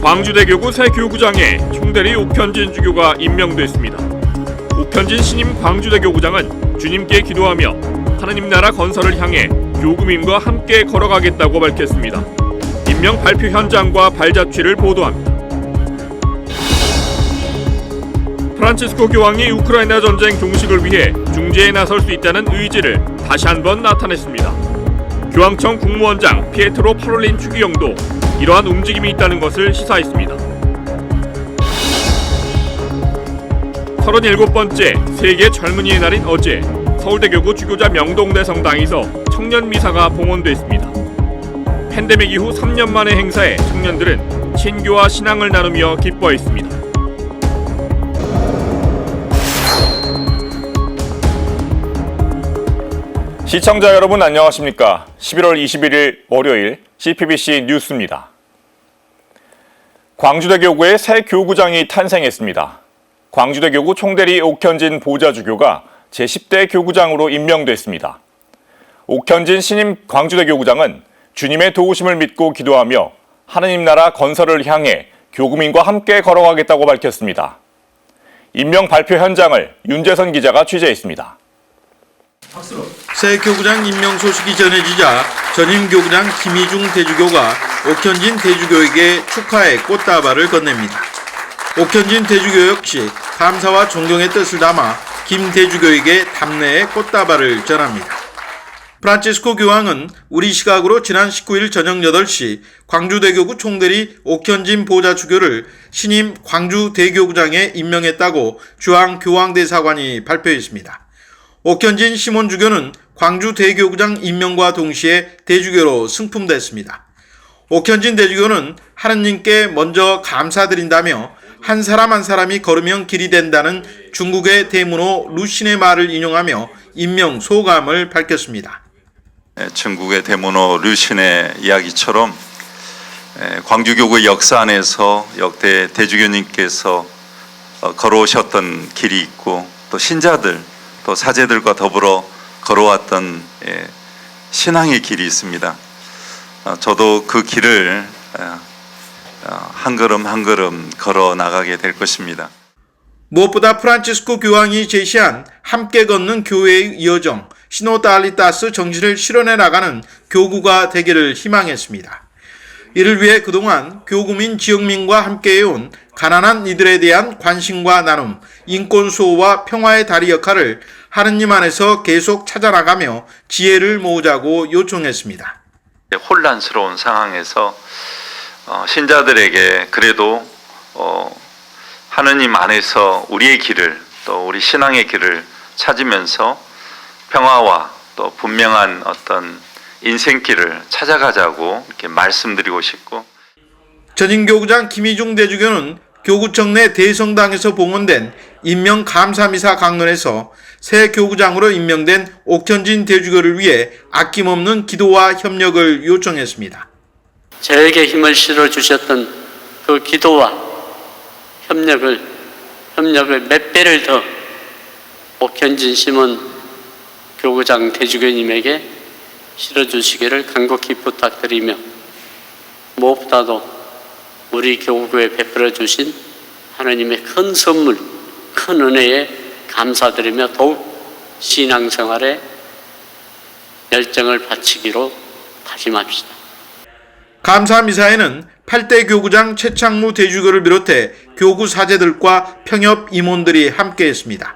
광주대교구 새 교구장에 총대리 옥현진 주교가 임명됐습니다. 옥현진 신임 광주대교구장은 주님께 기도하며 하나님 나라 건설을 향해 교구민과 함께 걸어가겠다고 밝혔습니다. 임명 발표 현장과 발자취를 보도합니다. 프란치스코 교황이 우크라이나 전쟁 종식을 위해 중재에 나설 수 있다는 의지를 다시 한번 나타냈습니다. 교황청 국무원장 피에트로 파롤린 추기경도 이러한 움직임이 있다는 것을 시사했습니다. 37번째 세계 젊은이의 날인 어제 서울대교구 주교자 명동대 성당에서 청년 미사가 봉헌됐습니다. 팬데믹 이후 3년 만의 행사에 청년들은 신교와 신앙을 나누며 기뻐했습니다. 시청자 여러분 안녕하십니까? 11월 21일 월요일 CPBC 뉴스입니다. 광주대교구에 새 교구장이 탄생했습니다. 광주대교구 총대리 옥현진 보좌주교가 제10대 교구장으로 임명됐습니다. 옥현진 신임 광주대교구장은 주님의 도우심을 믿고 기도하며 하느님 나라 건설을 향해 교구민과 함께 걸어가겠다고 밝혔습니다. 임명 발표 현장을 윤재선 기자가 취재했습니다. 새 교구장 임명 소식이 전해지자 전임 교구장 김희중 대주교가 옥현진 대주교에게 축하의 꽃다발을 건넵니다. 옥현진 대주교 역시 감사와 존경의 뜻을 담아 김 대주교에게 답례의 꽃다발을 전합니다. 프란치스코 교황은 우리 시각으로 지난 19일 저녁 8시 광주대교구 총대리 옥현진 보좌주교를 신임 광주대교구장에 임명했다고 주한교황대사관이 발표했습니다. 옥현진 시몬주교는 광주대교구장 임명과 동시에 대주교로 승품됐습니다. 옥현진 대주교는 하느님께 먼저 감사드린다며 한 사람 한 사람이 걸으면 길이 된다는 중국의 대문호 루신의 말을 인용하며 임명 소감을 밝혔습니다. 중국의 대문호 루신의 이야기처럼 광주교구의 역사 안에서 역대 대주교님께서 걸어오셨던 길이 있고 또 신자들 또 사제들과 더불어 걸어왔던 신앙의 길이 있습니다. 저도 그 길을 한 걸음 한 걸음 걸어 나가게 될 것입니다. 무엇보다 프란치스코 교황이 제시한 함께 걷는 교회의 여정, 시노달리타스 정신을 실현해 나가는 교구가 되기를 희망했습니다. 이를 위해 그동안 교구민 지역민과 함께해온 가난한 이들에 대한 관심과 나눔, 인권 수호와 평화의 다리 역할을 하느님 안에서 계속 찾아나가며 지혜를 모으자고 요청했습니다. 혼란스러운 상황에서 신자들에게 그래도 하느님 안에서 우리의 길을 또 우리 신앙의 길을 찾으면서 평화와 또 분명한 어떤 인생길을 찾아가자고 이렇게 말씀드리고 싶고, 전임 교구장 김희중 대주교는 교구청 내 대성당에서 봉헌된 임명 감사미사 강론에서 새 교구장으로 임명된 옥현진 대주교를 위해 아낌없는 기도와 협력을 요청했습니다. 저에게 힘을 실어주셨던 그 기도와 협력을 몇 배를 더 옥현진 시몬 교구장 대주교님에게 실어주시기를 간곡히 부탁드리며, 무엇보다도 우리 교구에 베풀어 주신 하나님의 큰 선물, 큰 은혜에 감사드리며 더욱 신앙생활에 열정을 바치기로 다짐합시다. 감사미사에는 8대 교구장 최창무 대주교를 비롯해 교구 사제들과 평협 임원들이 함께했습니다.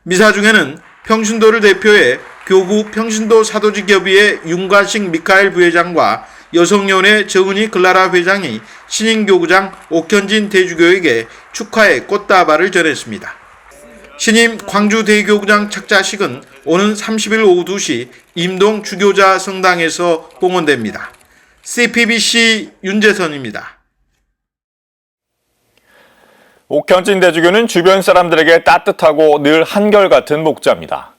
미사 중에는 평신도를 대표해 교구 평신도 사도직협의회 윤관식 미카엘 부회장과 여성연회 정은희 글라라 회장이 신임 교구장 옥현진 대주교에게 축하의 꽃다발을 전했습니다. 신임 광주대교구장 착자식은 오는 30일 오후 2시 임동 주교자 성당에서 봉헌됩니다. CPBC 윤재선입니다. 옥현진 대주교는 주변 사람들에게 따뜻하고 늘 한결같은 목자입니다.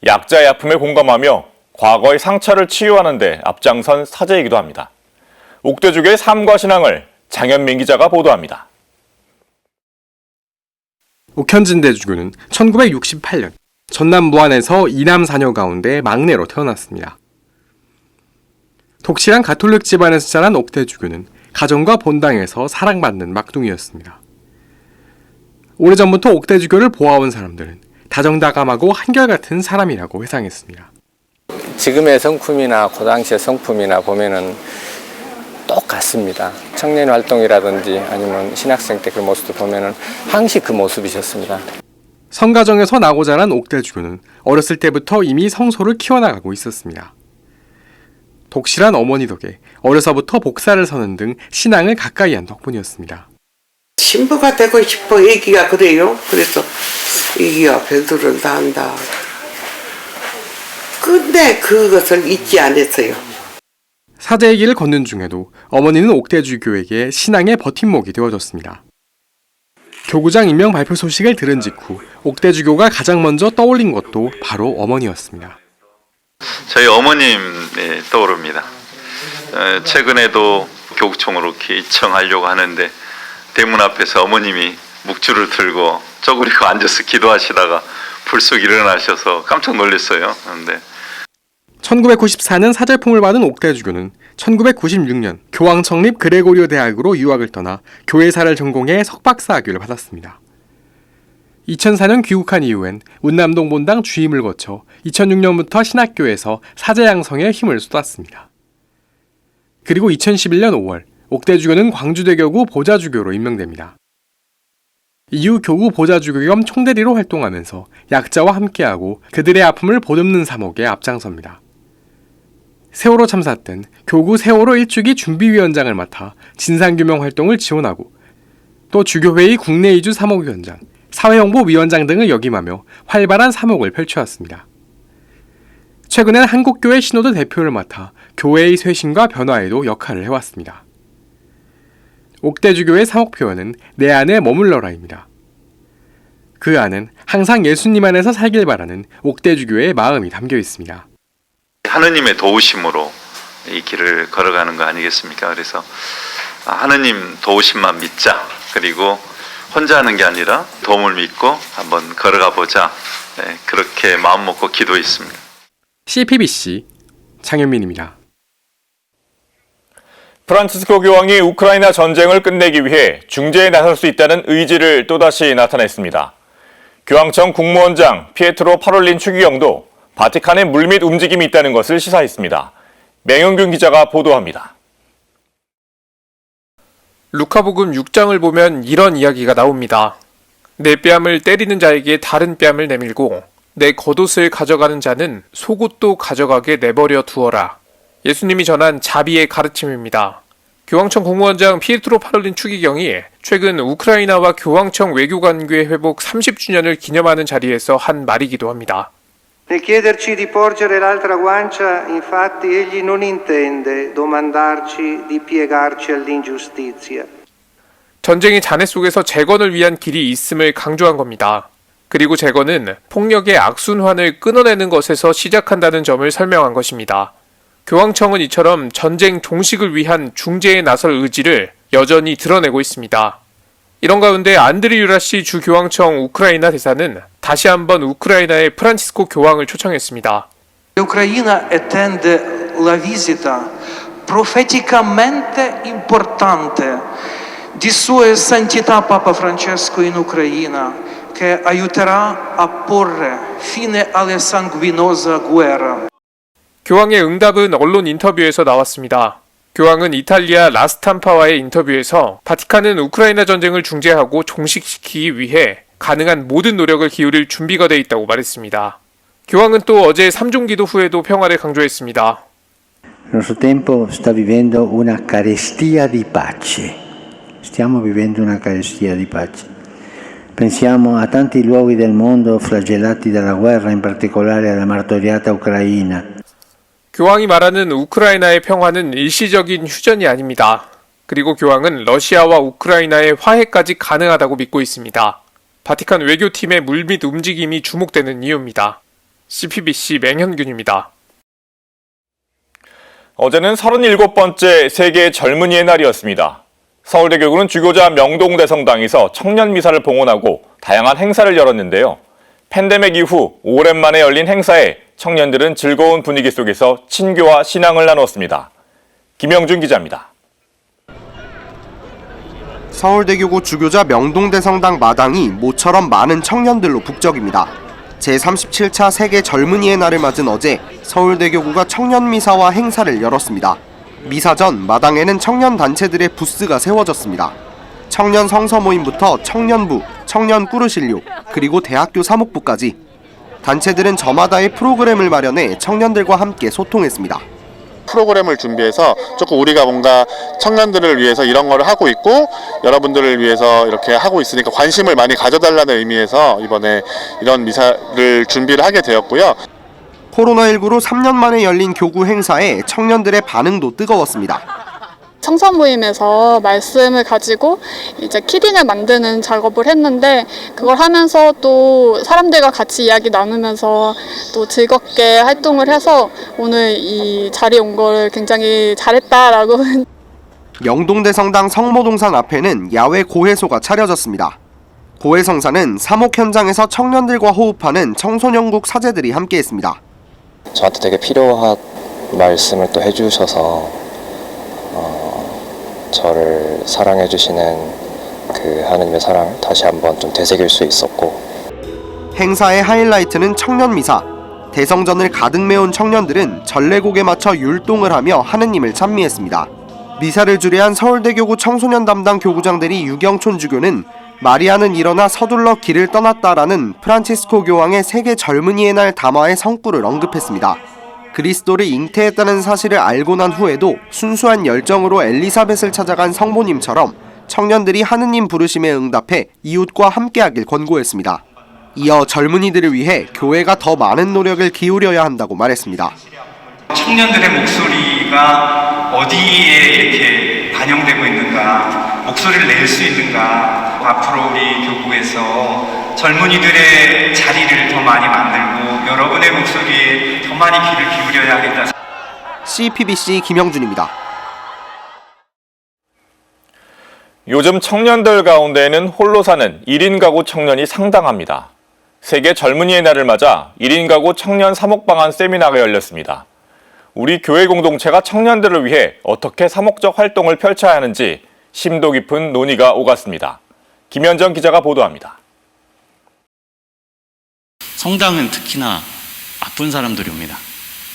약자의 아픔에 공감하며 과거의 상처를 치유하는 데 앞장선 사제이기도 합니다. 옥대주교의 삶과 신앙을 장현민 기자가 보도합니다. 옥현진 대주교는 1968년 전남 무안에서 2남 4녀 가운데 막내로 태어났습니다. 독실한 가톨릭 집안에서 자란 옥대주교는 가정과 본당에서 사랑받는 막둥이였습니다. 오래전부터 옥대주교를 보아온 사람들은 다정다감하고 한결같은 사람이라고 회상했습니다. 지금의 성품이나 그 당시의 성품이나 보면은 똑같습니다. 청년 활동이라든지 아니면 신학생 때 그 모습도 보면은 항시 그 모습이셨습니다. 성가정에서 나고 자란 옥대주교는 어렸을 때부터 이미 성소를 키워나가고 있었습니다. 독실한 어머니 덕에 어려서부터 복사를 서는 등 신앙을 가까이 한 덕분이었습니다. 신부가 되고 싶어 애기가 그래요. 그래서 애기가 별도를 다 한다. 근데 그것을 잊지 않았어요. 사제의 길을 걷는 중에도 어머니는 옥대주교에게 신앙의 버팀목이 되어줬습니다. 교구장 임명 발표 소식을 들은 직후 옥대주교가 가장 먼저 떠올린 것도 바로 어머니였습니다. 저희 어머님이 떠오릅니다. 최근에도 교구청으로 이렇게 이청하려고 하는데 대문 앞에서 어머님이 묵주를 들고 쪼그리고 앉아서 기도하시다가 불쑥 일어나셔서 깜짝 놀랐어요. 그런데 1994년 사절품을 받은 옥대주교는 1996년 교황 창립 그레고리오 대학으로 유학을 떠나 교회사를 전공해 석박사 학위를 받았습니다. 2004년 귀국한 이후엔 운남동 본당 주임을 거쳐 2006년부터 신학교에서 사제 양성에 힘을 쏟았습니다. 그리고 2011년 5월 옥대주교는 광주대교구 보좌주교로 임명됩니다. 이후 교구 보좌주교 겸 총대리로 활동하면서 약자와 함께하고 그들의 아픔을 보듬는 사목에 앞장섭니다. 세월호 참사 땐 교구 세월호 일주기 준비위원장을 맡아 진상규명 활동을 지원하고 또 주교회의 국내 이주 사목위원장, 사회홍보위원장 등을 역임하며 활발한 사목을 펼쳐왔습니다. 최근엔 한국교회 신호도 대표를 맡아 교회의 쇄신과 변화에도 역할을 해왔습니다. 옥대주교의 사목 표현은 내 안에 머물러라입니다. 그 안은 항상 예수님 안에서 살길 바라는 옥대주교의 마음이 담겨 있습니다. 하느님의 도우심으로 이 길을 걸어가는 거 아니겠습니까? 그래서 하느님 도우심만 믿자. 그리고 혼자 하는 게 아니라 도움을 믿고 한번 걸어가 보자. 그렇게 마음 먹고 기도했습니다. CPBC 장현민입니다. 프란치스코 교황이 우크라이나 전쟁을 끝내기 위해 중재에 나설 수 있다는 의지를 또다시 나타냈습니다. 교황청 국무원장 피에트로 파롤린 추기경도 바티칸의 물밑 움직임이 있다는 것을 시사했습니다. 맹영균 기자가 보도합니다. 루카복음 6장을 보면 이런 이야기가 나옵니다. 내 뺨을 때리는 자에게 다른 뺨을 내밀고 내 겉옷을 가져가는 자는 속옷도 가져가게 내버려 두어라. 예수님이 전한 자비의 가르침입니다. 교황청 국무원장 피에트로 파롤린 추기경이 최근 우크라이나와 교황청 외교관계 회복 30주년을 기념하는 자리에서 한 말이기도 합니다. Nel chiederci di porgere l'altra guancia, infatti, egli non intende domandarci di piegarci all'ingiustizia. 전쟁의 잔해 속에서 재건을 위한 길이 있음을 강조한 겁니다. 그리고 재건은 폭력의 악순환을 끊어내는 것에서 시작한다는 점을 설명한 것입니다. 교황청은 이처럼 전쟁 종식을 위한 중재에 나설 의지를 여전히 드러내고 있습니다. 이런 가운데 안드리 유라시 주 교황청 우크라이나 대사는 다시 한번 우크라이나의 프란치스코 교황을 초청했습니다. L'Ucraina attende la visita profeticamente importante di Sua Santità Papa Francesco in Ucraina, che aiuterà a porre fine alla sanguinosa guerra. 교황의 응답은 언론 인터뷰에서 나왔습니다. 교황은 이탈리아 라스탐파와의 인터뷰에서 바티칸은 우크라이나 전쟁을 중재하고 종식시키기 위해 가능한 모든 노력을 기울일 준비가 돼 있다고 말했습니다. 교황은 또 어제 삼종기도 후에도 평화를 강조했습니다. Il nostro tempo sta vivendo una carestia di pace. Stiamo vivendo una carestia di pace. Pensiamo a tanti luoghi del mondo flagellati dalla guerra, in particolare alla martoriata Ucraina. 교황이 말하는 우크라이나의 평화는 일시적인 휴전이 아닙니다. 그리고 교황은 러시아와 우크라이나의 화해까지 가능하다고 믿고 있습니다. 바티칸 외교팀의 물밑 움직임이 주목되는 이유입니다. CPBC 맹현균입니다. 어제는 37번째 세계 젊은이의 날이었습니다. 서울대교구는 주교자 명동대성당에서 청년 미사를 봉헌하고 다양한 행사를 열었는데요. 팬데믹 이후 오랜만에 열린 행사에 청년들은 즐거운 분위기 속에서 친교와 신앙을 나눴습니다. 김영준 기자입니다. 서울대교구 주교자 명동대성당 마당이 모처럼 많은 청년들로 북적입니다. 제37차 세계 젊은이의 날을 맞은 어제 서울대교구가 청년미사와 행사를 열었습니다. 미사 전 마당에는 청년단체들의 부스가 세워졌습니다. 청년 성서모임부터 청년부, 청년 꾸르실료, 그리고 대학교 사목부까지 단체들은 저마다의 프로그램을 마련해 청년들과 함께 소통했습니다. 프로그램을 준비해서 조금 우리가 뭔가 청년들을 위해서 이런 거를 하고 있고 여러분들을 위해서 이렇게 하고 있으니까 관심을 많이 가져달라는 의미에서 이번에 이런 미사를 준비를 하게 되었고요. 코로나19로 3년 만에 열린 교구 행사에 청년들의 반응도 뜨거웠습니다. 청소 모임에서 말씀을 가지고 이제 키링을 만드는 작업을 했는데 그걸 하면서 또 사람들과 같이 이야기 나누면서 또 즐겁게 활동을 해서 오늘 이 자리에 온 거를 굉장히 잘했다라고. 명동대성당 성모동산 앞에는 야외 고해소가 차려졌습니다. 고해성사는 사목 현장에서 청년들과 호흡하는 청소년국 사제들이 함께했습니다. 저한테 되게 필요한 말씀을 또 해주셔서 저를 사랑해 주시는 그 하느님의 사랑 다시 한번 좀 되새길 수 있었고. 행사의 하이라이트는 청년미사. 대성전을 가득 메운 청년들은 전래곡에 맞춰 율동을 하며 하느님을 찬미했습니다. 미사를 주례한 서울대교구 청소년 담당 교구장들이 유경촌 주교는 마리아는 일어나 서둘러 길을 떠났다라는 프란치스코 교황의 세계 젊은이의 날 담화의 성구를 언급했습니다. 그리스도를 잉태했다는 사실을 알고 난 후에도 순수한 열정으로 엘리사벳을 찾아간 성모님처럼 청년들이 하느님 부르심에 응답해 이웃과 함께하길 권고했습니다. 이어 젊은이들을 위해 교회가 더 많은 노력을 기울여야 한다고 말했습니다. 청년들의 목소리가 어디에 이렇게 반영되고 있는가, 목소리를 낼 수 있는가, 앞으로 우리 교구에서 젊은이들의 자리를 더 많이 만들고 여러분의 목소리에 더 많이 귀를 기울여야 하겠다. CPBC 김영준입니다. 요즘 청년들 가운데에는 홀로 사는 1인 가구 청년이 상당합니다. 세계 젊은이의 날을 맞아 1인 가구 청년 사목방안 세미나가 열렸습니다. 우리 교회 공동체가 청년들을 위해 어떻게 사목적 활동을 펼쳐야 하는지 심도 깊은 논의가 오갔습니다. 김현정 기자가 보도합니다. 성당은 특히나 아픈 사람들이 옵니다.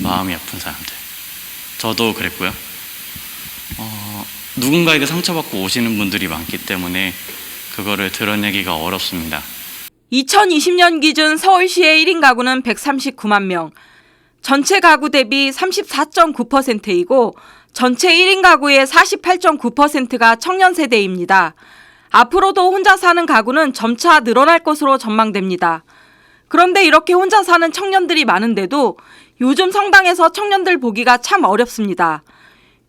마음이 아픈 사람들. 저도 그랬고요. 누군가에게 상처받고 오시는 분들이 많기 때문에 그거를 드러내기가 어렵습니다. 2020년 기준 서울시의 1인 가구는 139만 명, 전체 가구 대비 34.9%이고 전체 1인 가구의 48.9%가 청년 세대입니다. 앞으로도 혼자 사는 가구는 점차 늘어날 것으로 전망됩니다. 그런데 이렇게 혼자 사는 청년들이 많은데도 요즘 성당에서 청년들 보기가 참 어렵습니다.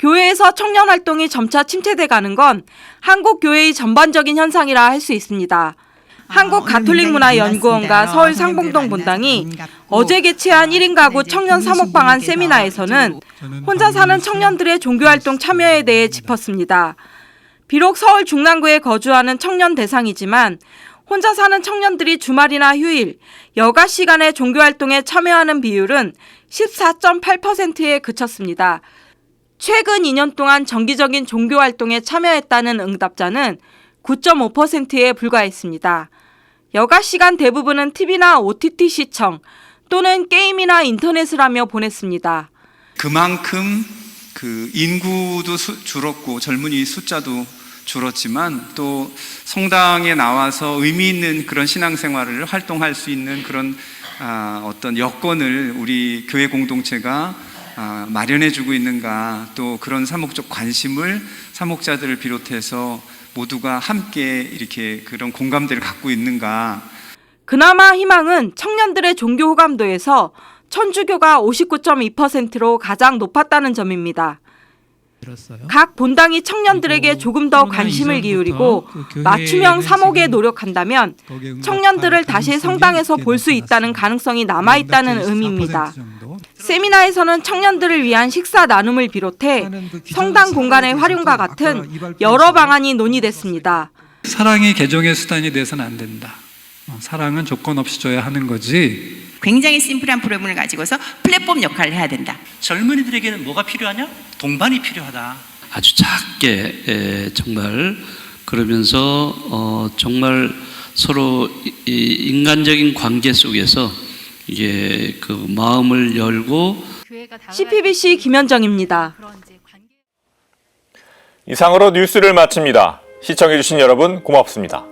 교회에서 청년 활동이 점차 침체돼 가는 건 한국 교회의 전반적인 현상이라 할 수 있습니다. 한국가톨릭문화연구원과 서울 상봉동 본당이 어제 개최한 1인 가구 청년 사목방안 세미나에서는 혼자 사는 청년들의 종교활동 참여에 대해 짚었습니다. 비록 서울 중랑구에 거주하는 청년 대상이지만 혼자 사는 청년들이 주말이나 휴일, 여가 시간에 종교활동에 참여하는 비율은 14.8%에 그쳤습니다. 최근 2년 동안 정기적인 종교활동에 참여했다는 응답자는 9.5%에 불과했습니다. 여가 시간 대부분은 TV나 OTT 시청 또는 게임이나 인터넷을 하며 보냈습니다. 그만큼 그 인구도 줄었고 젊은이 숫자도 줄었지만 또 성당에 나와서 의미 있는 그런 신앙생활을 활동할 수 있는 그런 어떤 여건을 우리 교회 공동체가 마련해주고 있는가, 또 그런 사목적 관심을 사목자들을 비롯해서 모두가 함께 이렇게 그런 공감대를 갖고 있는가. 그나마 희망은 청년들의 종교 호감도에서 천주교가 59.2%로 가장 높았다는 점입니다. 각 본당이 청년들에게 조금 더 관심을 기울이고 맞춤형 사목에 노력한다면 청년들을 다시 성당에서 볼 수 있다는 가능성이 남아있다는 의미입니다. 세미나에서는 청년들을 위한 식사 나눔을 비롯해 성당 공간의 활용과 같은 여러 방안이 논의됐습니다. 사랑이 개종의 수단이 돼서는 안 된다. 사랑은 조건 없이 줘야 하는 거지. 굉장히 심플한 프로그램을 가지고서 플랫폼 역할을 해야 된다. 젊은이들에게는 뭐가 필요하냐? 동반이 필요하다. 아주 작게 정말 그러면서 정말 서로 인간적인 관계 속에서 이게 그 마음을 열고. CPBC 김현정입니다. 이상으로 뉴스를 마칩니다. 시청해주신 여러분 고맙습니다.